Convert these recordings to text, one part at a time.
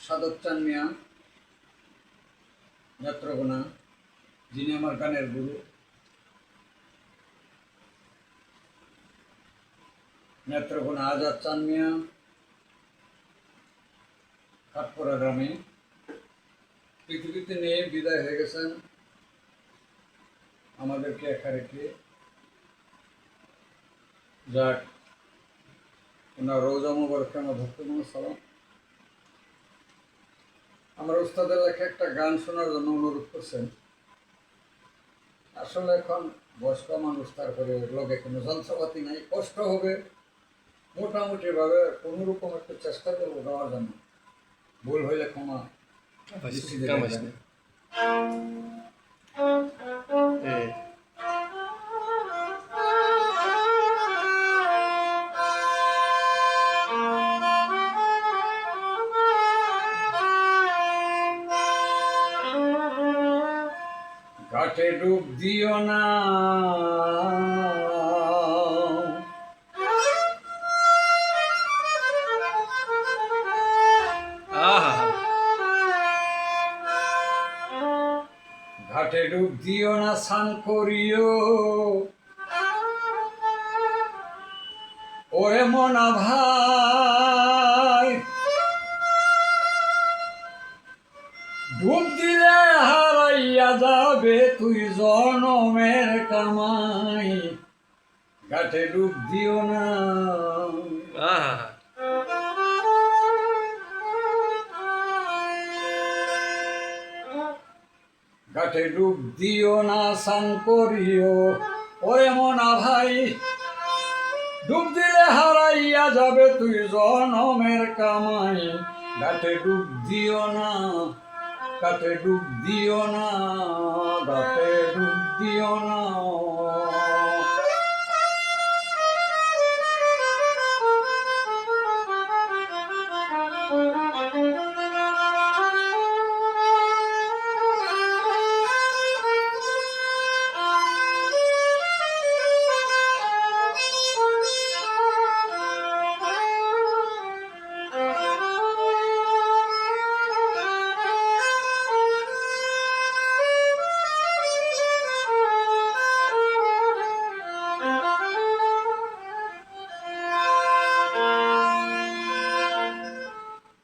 সাদত চান মিয়া নেত্রকোনা, যিনি আমার গানের গুরু। নেত্রকোনা আজাদ চান মিয়া কাঠপোড়া গ্রামে পৃথিবীতে নিয়ে বিদায় হয়ে গেছেন, আমাদেরকে একা রেখে। যাক, ওনার রোজা মুবারককে আমার ভক্তমূল সালাম। আমার উস্তাদের লেখা একটা গান শোনার জন্য অনুরোধ করছেন। আসলে এখন বয়স্ক মানুষ, তারপরে লগে কোনো যন্ত্রপাতি নাই, কষ্ট হবে। মোটামুটি ভাবে কোনোরকম একটু চেষ্টা করবো গাওয়ার জন্য। ভুল হইলে ক্ষমা দৃষ্টিতে দেখবেন। ঘাটে ডুব দিও না, ঘাটে ডুব দিও না, স্নান করিও ওরে মনা ভাই। ডুব দিলে হারাইয়া যাবে তুই জনমের কামাই। ঘাটে ডুব দিও না, ঘাটে ডুব দিও না, স্নান করিও ওরে মনা ভাই। ডুব দিলে হারাইয়া যাবে তুই জনমের কামাই। ঘাটে ডুব দিও না, ঘাটে ডুব দিও না, ঘাটে ডুব দিও না।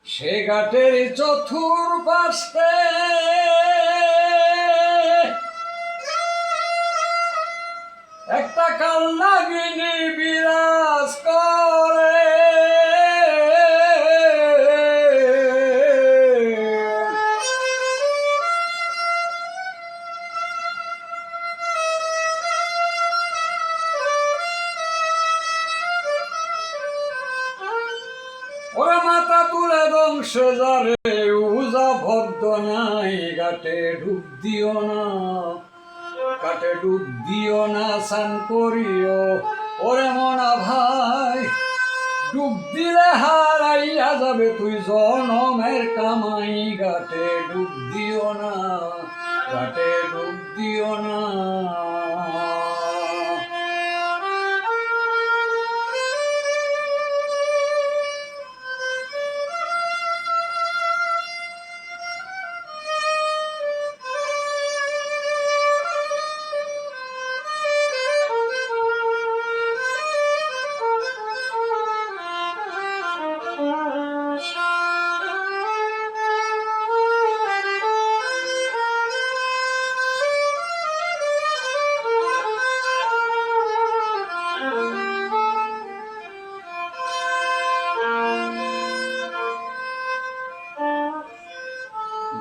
সে ঘাটের চতুর্পাশে একটা কালনাগিনী বিরাজ করে। ওরা মাথা তুলে ধ্বংস যারে উজা ভদ্র নাই। ঘাটে ডুব দিও না, ঘাটে ডুব দিও না, স্নান করিও ওরে মনা ভাই। ডুব দিলে হারাইয়া যাবে তুই জনমের কামাই। ঘাটে ডুব দিও না, ঘাটে ডুব দিও না।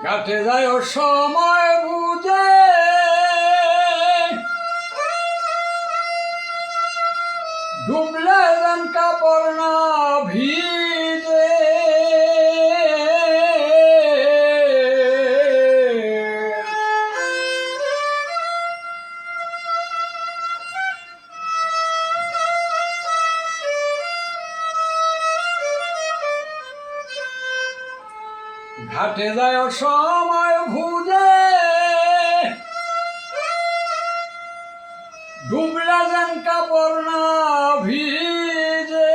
ঘাটে যায় সময় বুঝে, ডুবলে যেন কাপড় না ভিজে। ঘাটে যায় সময় বুঝে, ডুবলা যেন কাপড় না ভিজে।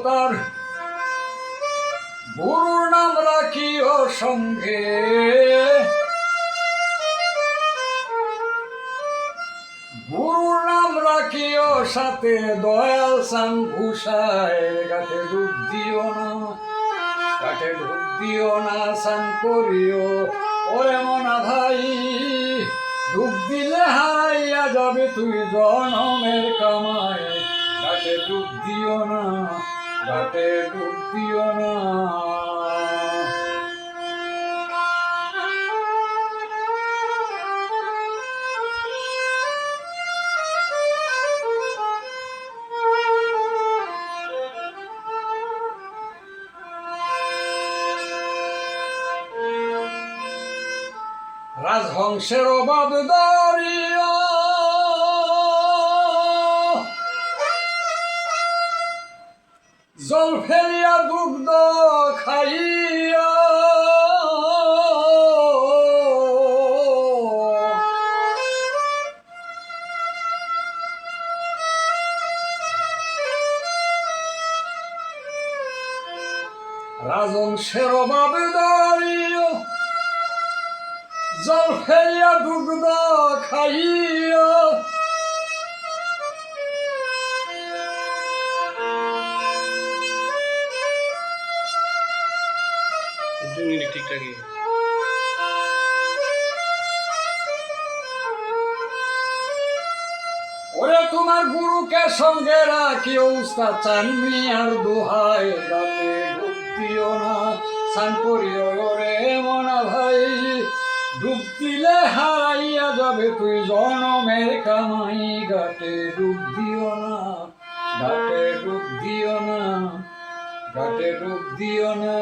তার গুরুর নাম রাখিও সঙ্গে, গুরুর নাম রাখিও সাথে, দয়াল সান ঘুষায় গাঠে ডুব দিও না, গাঠে ডুব দিও না, সান করিও ওরে মনা ভাই, ডুব দিলে হারাইয়া যাবে তুই জনমের কামাই, গাঠে ডুব দিও না, গাঠে ডুব দিও না। রাজহংসের অভাব দরিয়া জল ফেলিয়া দুগ্ধ খাইয়া, রাজহংসের অভাব দরিয়া জল ফেলিয়া দুগ্ধ খাইয়া, ঠিকঠাকই ওরে তোমার গুরুকে সঙ্গে রাখিও, উস্তাদ চান মিয়ার দোহাই, গাতে ডুব দিও না, সান করিও ওরে মনা ভাই, ডুব দিলে হারাইয়া যাবে তুই জনমের কামাই, গাতে ডুব দিও না, গাতে ডুব দিও না, গাতে ডুব দিও না।